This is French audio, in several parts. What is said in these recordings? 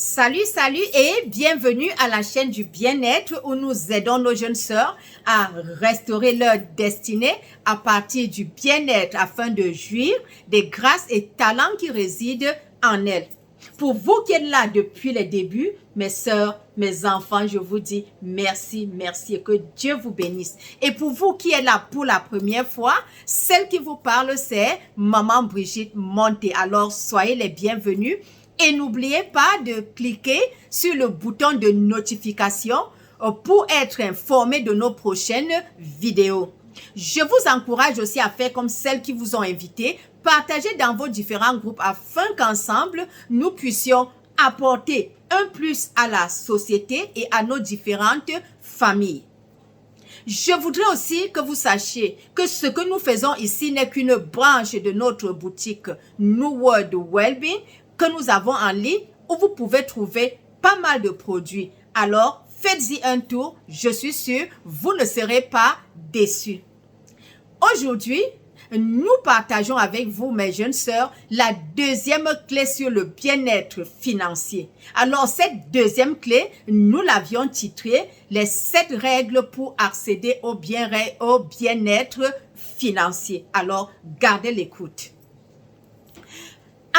Salut, salut et bienvenue à la chaîne du bien-être où nous aidons nos jeunes sœurs à restaurer leur destinée à partir du bien-être afin de jouir des grâces et talents qui résident en elles. Pour vous qui êtes là depuis les débuts, mes sœurs, mes enfants, je vous dis merci, merci et que Dieu vous bénisse. Et pour vous qui êtes là pour la première fois, celle qui vous parle, c'est Maman Brigitte Monté. Alors, soyez les bienvenus. Et n'oubliez pas de cliquer sur le bouton de notification pour être informé de nos prochaines vidéos. Je vous encourage aussi à faire comme celles qui vous ont invité, partagez dans vos différents groupes afin qu'ensemble, nous puissions apporter un plus à la société et à nos différentes familles. Je voudrais aussi que vous sachiez que ce que nous faisons ici n'est qu'une branche de notre boutique New World Wellbeing que nous avons en ligne où vous pouvez trouver pas mal de produits. Alors, faites-y un tour. Je suis sûre, vous ne serez pas déçus. Aujourd'hui, nous partageons avec vous, mes jeunes sœurs, la deuxième clé sur le bien-être financier. Alors, cette deuxième clé, nous l'avions titrée « Les 7 règles pour accéder au bien-être financier ». Alors, gardez l'écoute.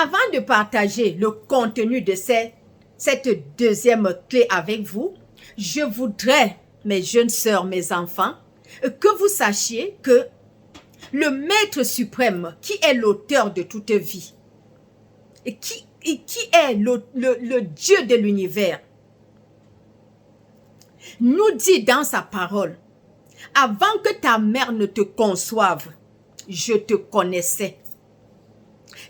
Avant de partager le contenu de cette deuxième clé avec vous, je voudrais, mes jeunes sœurs, mes enfants, que vous sachiez que le Maître suprême, qui est l'auteur de toute vie, et qui est le Dieu de l'univers, nous dit dans sa parole, « Avant que ta mère ne te conçoive, je te connaissais.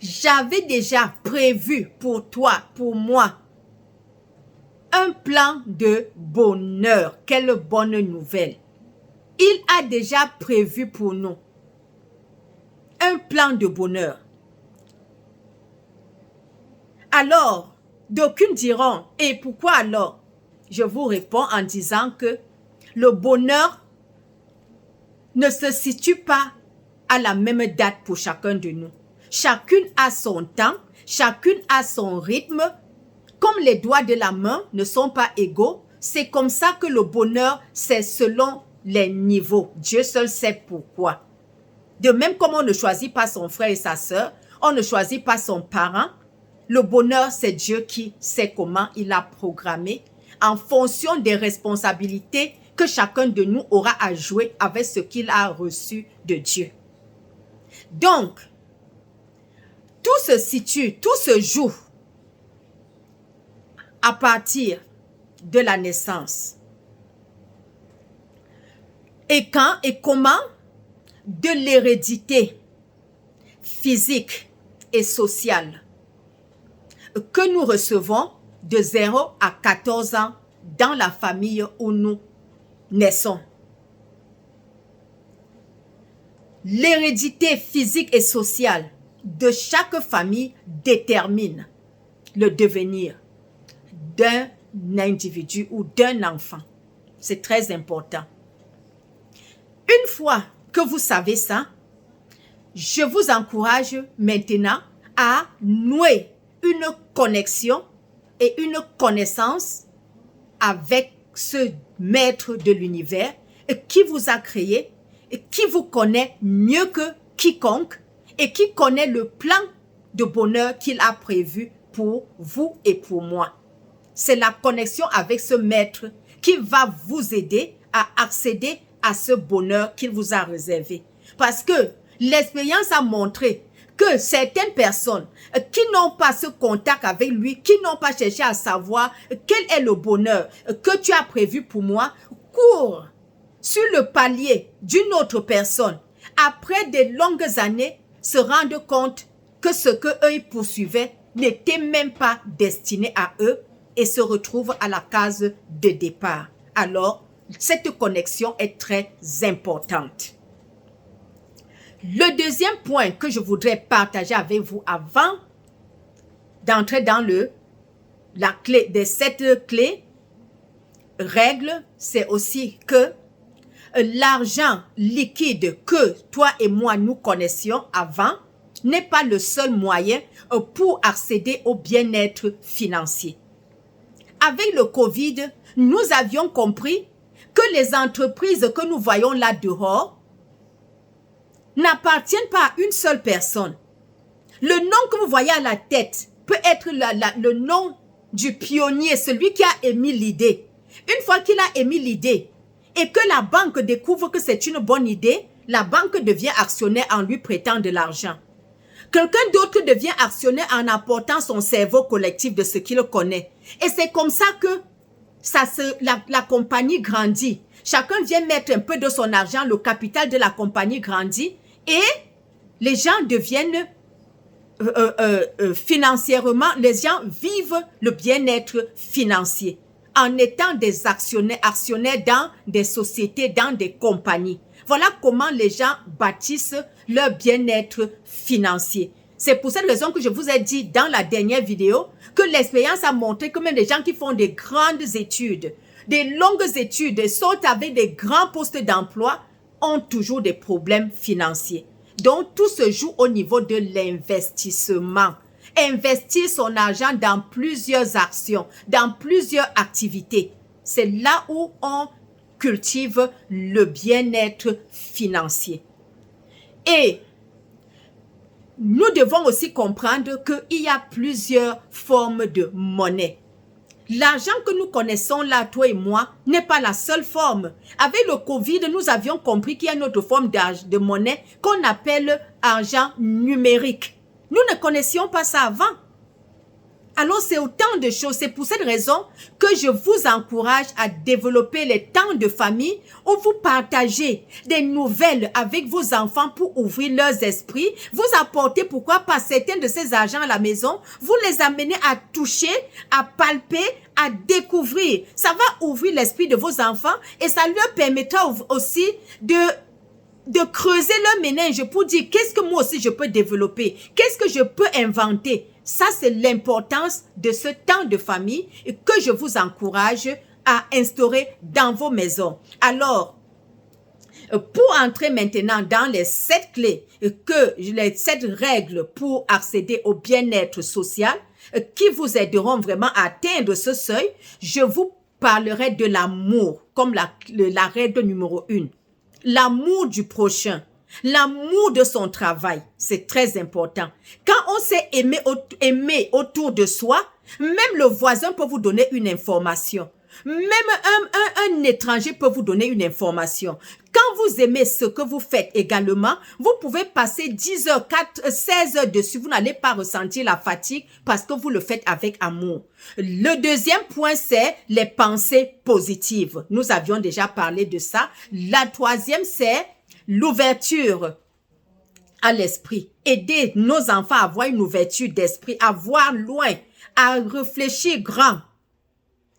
J'avais déjà prévu pour toi, pour moi, un plan de bonheur. » Quelle bonne nouvelle. Il a déjà prévu pour nous un plan de bonheur. Alors, d'aucuns diront, et pourquoi alors? Je vous réponds en disant que le bonheur ne se situe pas à la même date pour chacun de nous. Chacune a son temps, chacune a son rythme. Comme les doigts de la main ne sont pas égaux, c'est comme ça que le bonheur, c'est selon les niveaux. Dieu seul sait pourquoi. De même comme on ne choisit pas son frère et sa sœur, on ne choisit pas son parent, le bonheur, c'est Dieu qui sait comment il a programmé en fonction des responsabilités que chacun de nous aura à jouer avec ce qu'il a reçu de Dieu. Donc, tout se situe, tout se joue à partir de la naissance. Et quand et comment? De l'hérédité physique et sociale que nous recevons de 0 à 14 ans dans la famille où nous naissons. L'hérédité physique et sociale de chaque famille détermine le devenir d'un individu ou d'un enfant. C'est très important. Une fois que vous savez ça, je vous encourage maintenant à nouer une connexion et une connaissance avec ce maître de l'univers qui vous a créé, et qui vous connaît mieux que quiconque et qui connaît le plan de bonheur qu'il a prévu pour vous et pour moi. C'est la connexion avec ce maître qui va vous aider à accéder à ce bonheur qu'il vous a réservé. Parce que l'expérience a montré que certaines personnes qui n'ont pas ce contact avec lui, qui n'ont pas cherché à savoir quel est le bonheur que tu as prévu pour moi, courent sur le palier d'une autre personne. Après de longues années, se rendent compte que ce qu'eux ils poursuivaient n'était même pas destiné à eux et se retrouvent à la case de départ. Alors, cette connexion est très importante. Le deuxième point que je voudrais partager avec vous avant d'entrer dans la clé des 7 clés, règles, c'est aussi que l'argent liquide que toi et moi nous connaissions avant n'est pas le seul moyen pour accéder au bien-être financier. avec le Covid, nous avions compris que les entreprises que nous voyons là dehors n'appartiennent pas à une seule personne. Le nom que vous voyez à la tête peut être le nom du pionnier, celui qui a émis l'idée. Une fois qu'il a émis l'idée et que la banque découvre que c'est une bonne idée, la banque devient actionnaire en lui prêtant de l'argent. Quelqu'un d'autre devient actionnaire en apportant son cerveau collectif de ce qu'il connaît. Et c'est comme ça que la compagnie grandit. Chacun vient mettre un peu de son argent, le capital de la compagnie grandit et les gens deviennent financièrement, les gens vivent le bien-être financier en étant des actionnaires dans des sociétés, dans des compagnies. Voilà comment les gens bâtissent leur bien-être financier. C'est pour cette raison que je vous ai dit dans la dernière vidéo que l'expérience a montré que même les gens qui font des grandes études, des longues études, sont avec des grands postes d'emploi, ont toujours des problèmes financiers. Donc, tout se joue au niveau de l'investissement. Investir son argent dans plusieurs actions, dans plusieurs activités. C'est là où on cultive le bien-être financier. Et nous devons aussi comprendre qu'il y a plusieurs formes de monnaie. L'argent que nous connaissons là, toi et moi, n'est pas la seule forme. Avec le Covid, nous avions compris qu'il y a une autre forme de monnaie qu'on appelle argent numérique. Nous ne connaissions pas ça avant. Alors, c'est autant de choses. C'est pour cette raison que je vous encourage à développer les temps de famille où vous partagez des nouvelles avec vos enfants pour ouvrir leurs esprits. Vous apportez, pourquoi pas, certains de ces argents à la maison. Vous les amenez à toucher, à palper, à découvrir. Ça va ouvrir l'esprit de vos enfants et ça leur permettra aussi de creuser leur méninge pour dire qu'est-ce que moi aussi je peux développer, qu'est-ce que je peux inventer. Ça, c'est l'importance de ce temps de famille que je vous encourage à instaurer dans vos maisons. Alors, pour entrer maintenant dans les 7 clés, les 7 règles pour accéder au bien-être social qui vous aideront vraiment à atteindre ce seuil, je vous parlerai de l'amour comme la règle numéro 1. L'amour du prochain. L'amour de son travail, c'est très important. Quand on s'est aimé autour de soi, même le voisin peut vous donner une information. Même un étranger peut vous donner une information. Quand vous aimez ce que vous faites également, vous pouvez passer 10 heures, 16 heures dessus. Vous n'allez pas ressentir la fatigue parce que vous le faites avec amour. Le deuxième point, c'est les pensées positives. Nous avions déjà parlé de ça. La troisième, c'est l'ouverture à l'esprit. Aider nos enfants à avoir une ouverture d'esprit, à voir loin, à réfléchir grand.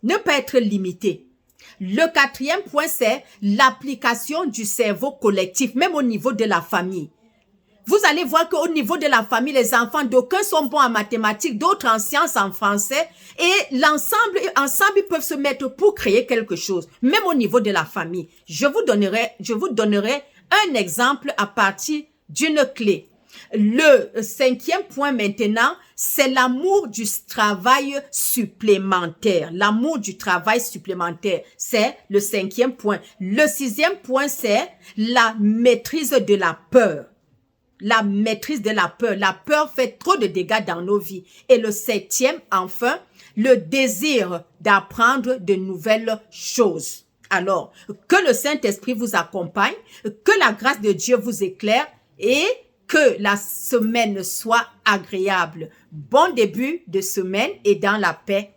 Ne pas être limité. Le quatrième point, c'est l'application du cerveau collectif, même au niveau de la famille. Vous allez voir qu'au niveau de la famille, les enfants, d'aucuns sont bons en mathématiques, d'autres en sciences, en français, et ensemble, ils peuvent se mettre pour créer quelque chose, même au niveau de la famille. Je vous donnerai un exemple à partir d'une clé. Le 5e point maintenant, c'est l'amour du travail supplémentaire. L'amour du travail supplémentaire, c'est le 5e point. Le 6e point, c'est la maîtrise de la peur. La maîtrise de la peur. La peur fait trop de dégâts dans nos vies. Et le 7e, enfin, le désir d'apprendre de nouvelles choses. Alors, que le Saint-Esprit vous accompagne, que la grâce de Dieu vous éclaire et que la semaine soit agréable. Bon début de semaine et dans la paix.